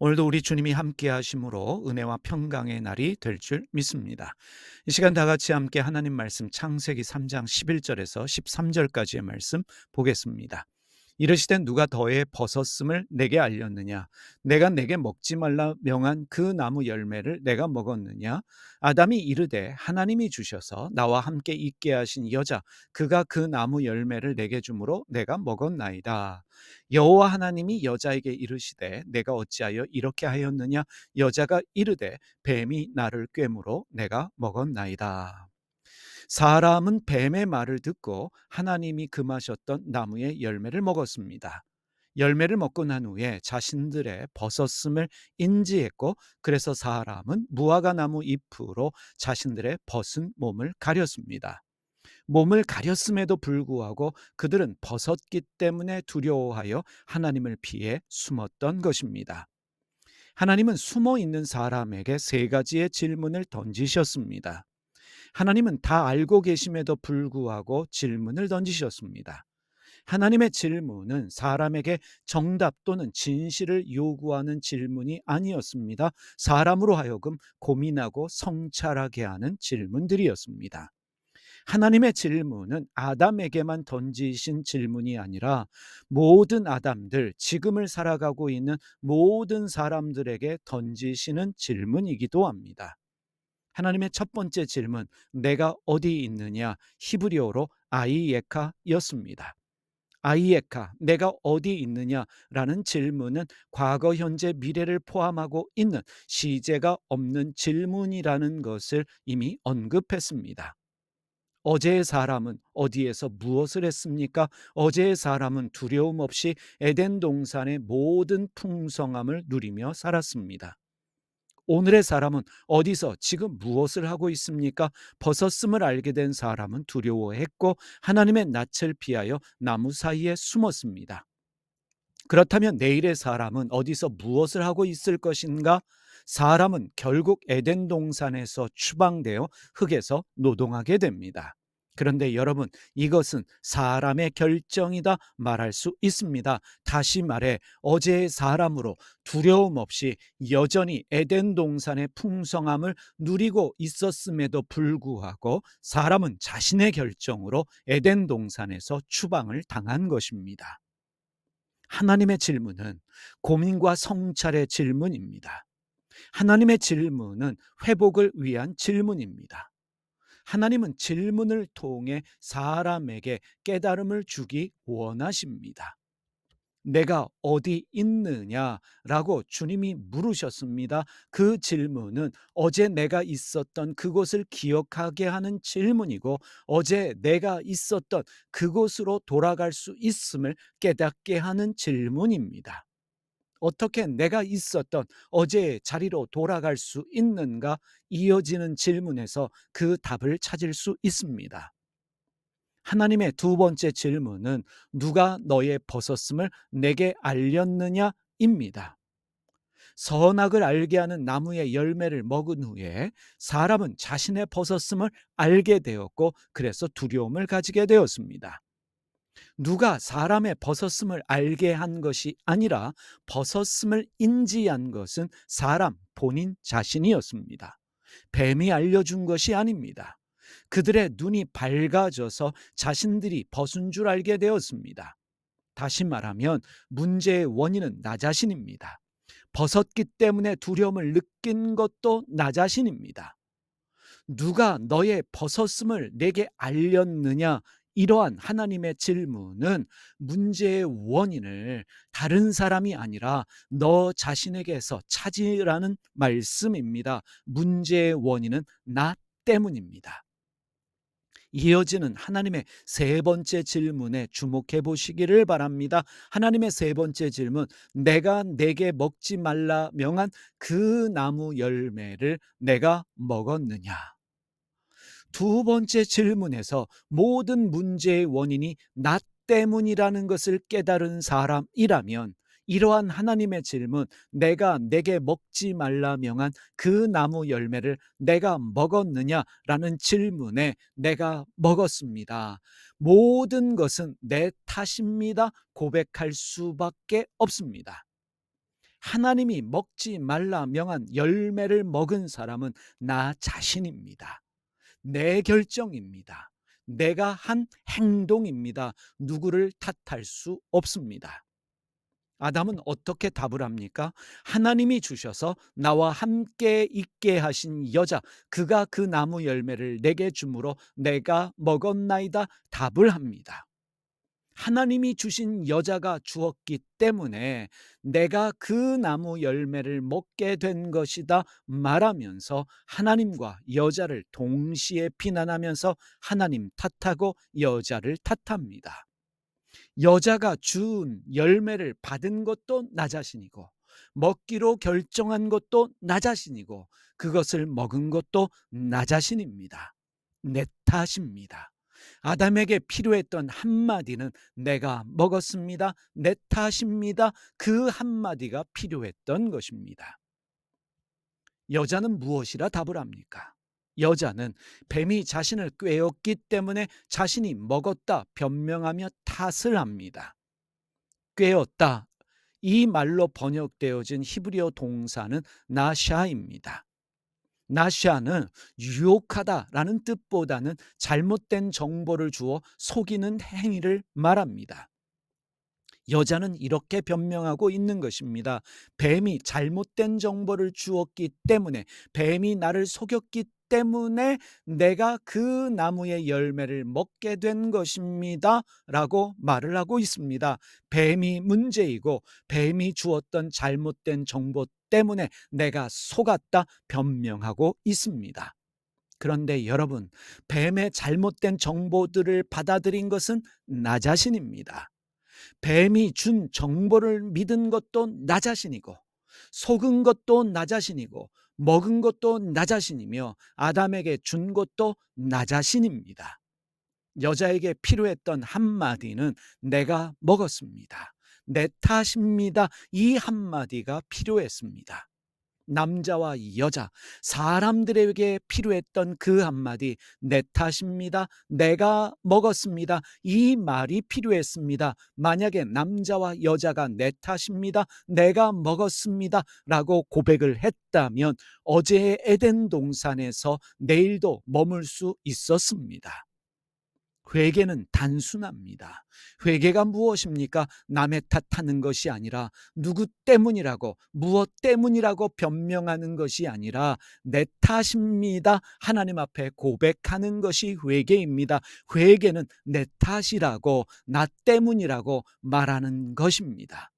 오늘도 우리 주님이 함께 하심으로 은혜와 평강의 날이 될 줄 믿습니다. 이 시간 다 같이 함께 하나님 말씀 창세기 3장 11절에서 13절까지의 말씀 보겠습니다. 이르시되 누가 더해 벗었음을 내게 알렸느냐? 내가 내게 먹지 말라 명한 그 나무 열매를 내가 먹었느냐? 아담이 이르되 하나님이 주셔서 나와 함께 있게 하신 여자 그가 그 나무 열매를 내게 주므로 내가 먹었나이다. 여호와 하나님이 여자에게 이르시되 내가 어찌하여 이렇게 하였느냐? 여자가 이르되 뱀이 나를 꿰므로 내가 먹었나이다. 사람은 뱀의 말을 듣고 하나님이 금하셨던 나무의 열매를 먹었습니다. 열매를 먹고 난 후에 자신들의 벗었음을 인지했고, 그래서 사람은 무화과 나무 잎으로 자신들의 벗은 몸을 가렸습니다. 몸을 가렸음에도 불구하고 그들은 벗었기 때문에 두려워하여 하나님을 피해 숨었던 것입니다. 하나님은 숨어 있는 사람에게 세 가지의 질문을 던지셨습니다. 하나님은 다 알고 계심에도 불구하고 질문을 던지셨습니다. 하나님의 질문은 사람에게 정답 또는 진실을 요구하는 질문이 아니었습니다. 사람으로 하여금 고민하고 성찰하게 하는 질문들이었습니다. 하나님의 질문은 아담에게만 던지신 질문이 아니라 모든 아담들, 지금을 살아가고 있는 모든 사람들에게 던지시는 질문이기도 합니다. 하나님의 첫 번째 질문, 내가 어디 있느냐? 히브리어로 아이에카였습니다. 아이에카, 내가 어디 있느냐라는 질문은 과거, 현재, 미래를 포함하고 있는 시제가 없는 질문이라는 것을 이미 언급했습니다. 어제의 사람은 어디에서 무엇을 했습니까? 어제의 사람은 두려움 없이 에덴 동산의 모든 풍성함을 누리며 살았습니다. 오늘의 사람은 어디서 지금 무엇을 하고 있습니까? 벗었음을 알게 된 사람은 두려워했고 하나님의 낯을 피하여 나무 사이에 숨었습니다. 그렇다면 내일의 사람은 어디서 무엇을 하고 있을 것인가? 사람은 결국 에덴 동산에서 추방되어 흙에서 노동하게 됩니다. 그런데 여러분, 이것은 사람의 결정이다 말할 수 있습니다. 다시 말해 어제의 사람으로 두려움 없이 여전히 에덴 동산의 풍성함을 누리고 있었음에도 불구하고 사람은 자신의 결정으로 에덴 동산에서 추방을 당한 것입니다. 하나님의 질문은 고민과 성찰의 질문입니다. 하나님의 질문은 회복을 위한 질문입니다. 하나님은 질문을 통해 사람에게 깨달음을 주기 원하십니다. 내가 어디 있느냐라고 주님이 물으셨습니다. 그 질문은 어제 내가 있었던 그곳을 기억하게 하는 질문이고, 어제 내가 있었던 그곳으로 돌아갈 수 있음을 깨닫게 하는 질문입니다. 어떻게 내가 있었던 어제의 자리로 돌아갈 수 있는가? 이어지는 질문에서 그 답을 찾을 수 있습니다. 하나님의 두 번째 질문은 누가 너의 벗었음을 내게 알렸느냐입니다. 선악을 알게 하는 나무의 열매를 먹은 후에 사람은 자신의 벗었음을 알게 되었고, 그래서 두려움을 가지게 되었습니다. 누가 사람의 벗었음을 알게 한 것이 아니라 벗었음을 인지한 것은 사람 본인 자신이었습니다. 뱀이 알려준 것이 아닙니다. 그들의 눈이 밝아져서 자신들이 벗은 줄 알게 되었습니다. 다시 말하면 문제의 원인은 나 자신입니다. 벗었기 때문에 두려움을 느낀 것도 나 자신입니다. 누가 너의 벗었음을 내게 알렸느냐? 이러한 하나님의 질문은 문제의 원인을 다른 사람이 아니라 너 자신에게서 찾으라는 말씀입니다. 문제의 원인은 나 때문입니다. 이어지는 하나님의 세 번째 질문에 주목해 보시기를 바랍니다. 하나님의 세 번째 질문, 내가 내게 먹지 말라 명한 그 나무 열매를 내가 먹었느냐? 두 번째 질문에서 모든 문제의 원인이 나 때문이라는 것을 깨달은 사람이라면, 이러한 하나님의 질문, 내가 내게 먹지 말라 명한 그 나무 열매를 내가 먹었느냐라는 질문에 내가 먹었습니다. 모든 것은 내 탓입니다. 고백할 수밖에 없습니다. 하나님이 먹지 말라 명한 열매를 먹은 사람은 나 자신입니다. 내 결정입니다. 내가 한 행동입니다. 누구를 탓할 수 없습니다. 아담은 어떻게 답을 합니까? 하나님이 주셔서 나와 함께 있게 하신 여자, 그가 그 나무 열매를 내게 주므로 내가 먹었나이다 답을 합니다. 하나님이 주신 여자가 주었기 때문에 내가 그 나무 열매를 먹게 된 것이다 말하면서 하나님과 여자를 동시에 비난하면서 하나님 탓하고 여자를 탓합니다. 여자가 준 열매를 받은 것도 나 자신이고 먹기로 결정한 것도 나 자신이고 그것을 먹은 것도 나 자신입니다. 내 탓입니다. 아담에게 필요했던 한마디는 내가 먹었습니다. 내 탓입니다. 그 한마디가 필요했던 것입니다. 여자는 무엇이라 답을 합니까? 여자는 뱀이 자신을 꿰었기 때문에 자신이 먹었다 변명하며 탓을 합니다. 꿰었다. 이 말로 번역되어진 히브리어 동사는 나샤입니다. 나샤는 유혹하다라는 뜻보다는 잘못된 정보를 주어 속이는 행위를 말합니다. 여자는 이렇게 변명하고 있는 것입니다. 뱀이 잘못된 정보를 주었기 때문에, 뱀이 나를 속였기 때문에 내가 그 나무의 열매를 먹게 된 것입니다 라고 말을 하고 있습니다. 뱀이 문제이고 뱀이 주었던 잘못된 정보 때문에 내가 속았다 변명하고 있습니다. 그런데 여러분, 뱀의 잘못된 정보들을 받아들인 것은 나 자신입니다. 뱀이 준 정보를 믿은 것도 나 자신이고 속은 것도 나 자신이고 먹은 것도 나 자신이며 아담에게 준 것도 나 자신입니다. 여자에게 필요했던 한마디는 내가 먹었습니다. 내 탓입니다. 이 한마디가 필요했습니다. 남자와 여자, 사람들에게 필요했던 그 한마디, 내 탓입니다. 내가 먹었습니다. 이 말이 필요했습니다. 만약에 남자와 여자가 내 탓입니다. 내가 먹었습니다. 라고 고백을 했다면 어제의 에덴 동산에서 내일도 머물 수 있었습니다. 회개는 단순합니다. 회개가 무엇입니까? 남의 탓하는 것이 아니라 누구 때문이라고 무엇 때문이라고 변명하는 것이 아니라 내 탓입니다. 하나님 앞에 고백하는 것이 회개입니다. 회개는 내 탓이라고 나 때문이라고 말하는 것입니다.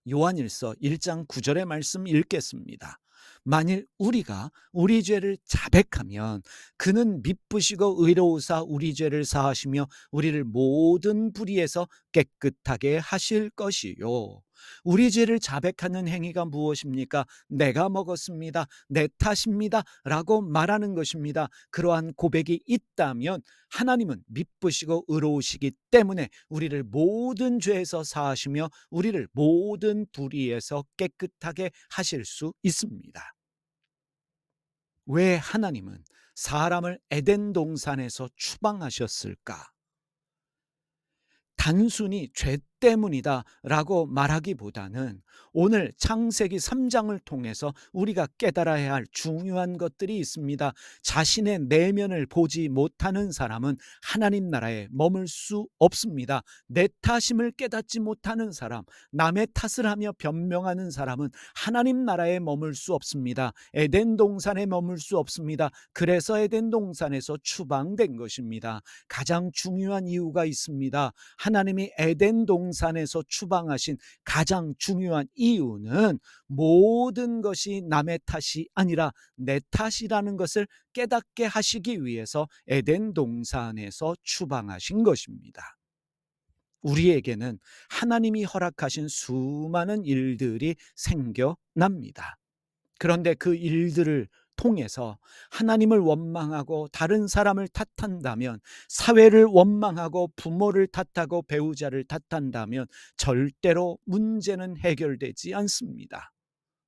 요한일서 1장 9절의 말씀 읽겠습니다. 만일 우리가 우리 죄를 자백하면 그는 미쁘시고 의로우사 우리 죄를 사하시며 우리를 모든 불의에서 깨끗하게 하실 것이요. 우리 죄를 자백하는 행위가 무엇입니까? 내가 먹었습니다. 내 탓입니다. 라고 말하는 것입니다. 그러한 고백이 있다면 하나님은 미쁘시고 의로우시기 때문에 우리를 모든 죄에서 사하시며 우리를 모든 불의에서 깨끗하게 하실 수 있습니다. 왜 하나님은 사람을 에덴 동산에서 추방하셨을까? 단순히 죄 때문이다 라고 말하기보다는 오늘 창세기 3장을 통해서 우리가 깨달아야 할 중요한 것들이 있습니다. 자신의 내면을 보지 못하는 사람은 하나님 나라에 머물 수 없습니다. 내 탓임을 깨닫지 못하는 사람, 남의 탓을 하며 변명하는 사람은 하나님 나라에 머물 수 없습니다. 에덴 동산에 머물 수 없습니다. 그래서 에덴 동산에서 추방된 것입니다. 가장 중요한 이유가 있습니다. 하나님이 에덴 동산에서 추방하신 가장 중요한 이유는 모든 것이 남의 탓이 아니라 내 탓이라는 것을 깨닫게 하시기 위해서 에덴 동산에서 추방하신 것입니다. 우리에게는 하나님이 허락하신 수많은 일들이 생겨납니다. 그런데 그 일들을 통해서 하나님을 원망하고 다른 사람을 탓한다면, 사회를 원망하고 부모를 탓하고 배우자를 탓한다면 절대로 문제는 해결되지 않습니다.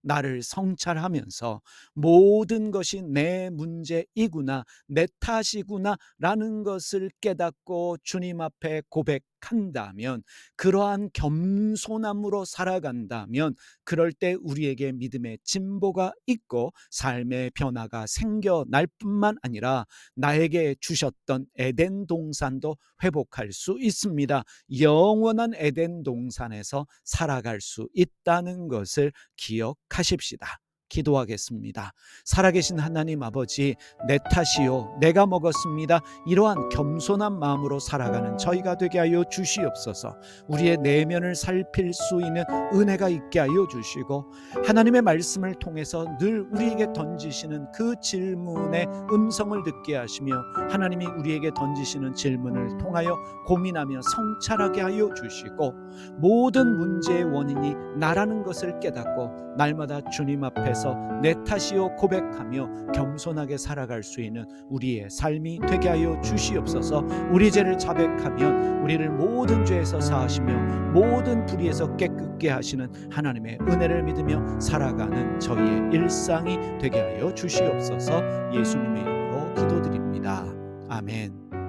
나를 성찰하면서 모든 것이 내 문제이구나, 내 탓이구나 라는 것을 깨닫고 주님 앞에 고백하는 고백한다면, 그러한 겸손함으로 살아간다면, 그럴 때 우리에게 믿음의 진보가 있고 삶의 변화가 생겨날 뿐만 아니라 나에게 주셨던 에덴 동산도 회복할 수 있습니다. 영원한 에덴 동산에서 살아갈 수 있다는 것을 기억하십시다. 기도하겠습니다. 살아계신 하나님 아버지, 내 탓이요 내가 먹었습니다. 이러한 겸손한 마음으로 살아가는 저희가 되게 하여 주시옵소서. 우리의 내면을 살필 수 있는 은혜가 있게 하여 주시고, 하나님의 말씀을 통해서 늘 우리에게 던지시는 그 질문의 음성을 듣게 하시며, 하나님이 우리에게 던지시는 질문을 통하여 고민하며 성찰하게 하여 주시고, 모든 문제의 원인이 나라는 것을 깨닫고 날마다 주님 앞에서 내 탓이요 고백하며 겸손하게 살아갈 수 있는 우리의 삶이 되게 하여 주시옵소서. 우리 죄를 자백하면 우리를 모든 죄에서 사하시며 모든 불의에서 깨끗게 하시는 하나님의 은혜를 믿으며 살아가는 저희의 일상이 되게 하여 주시옵소서. 예수님의 이름으로 기도드립니다. 아멘.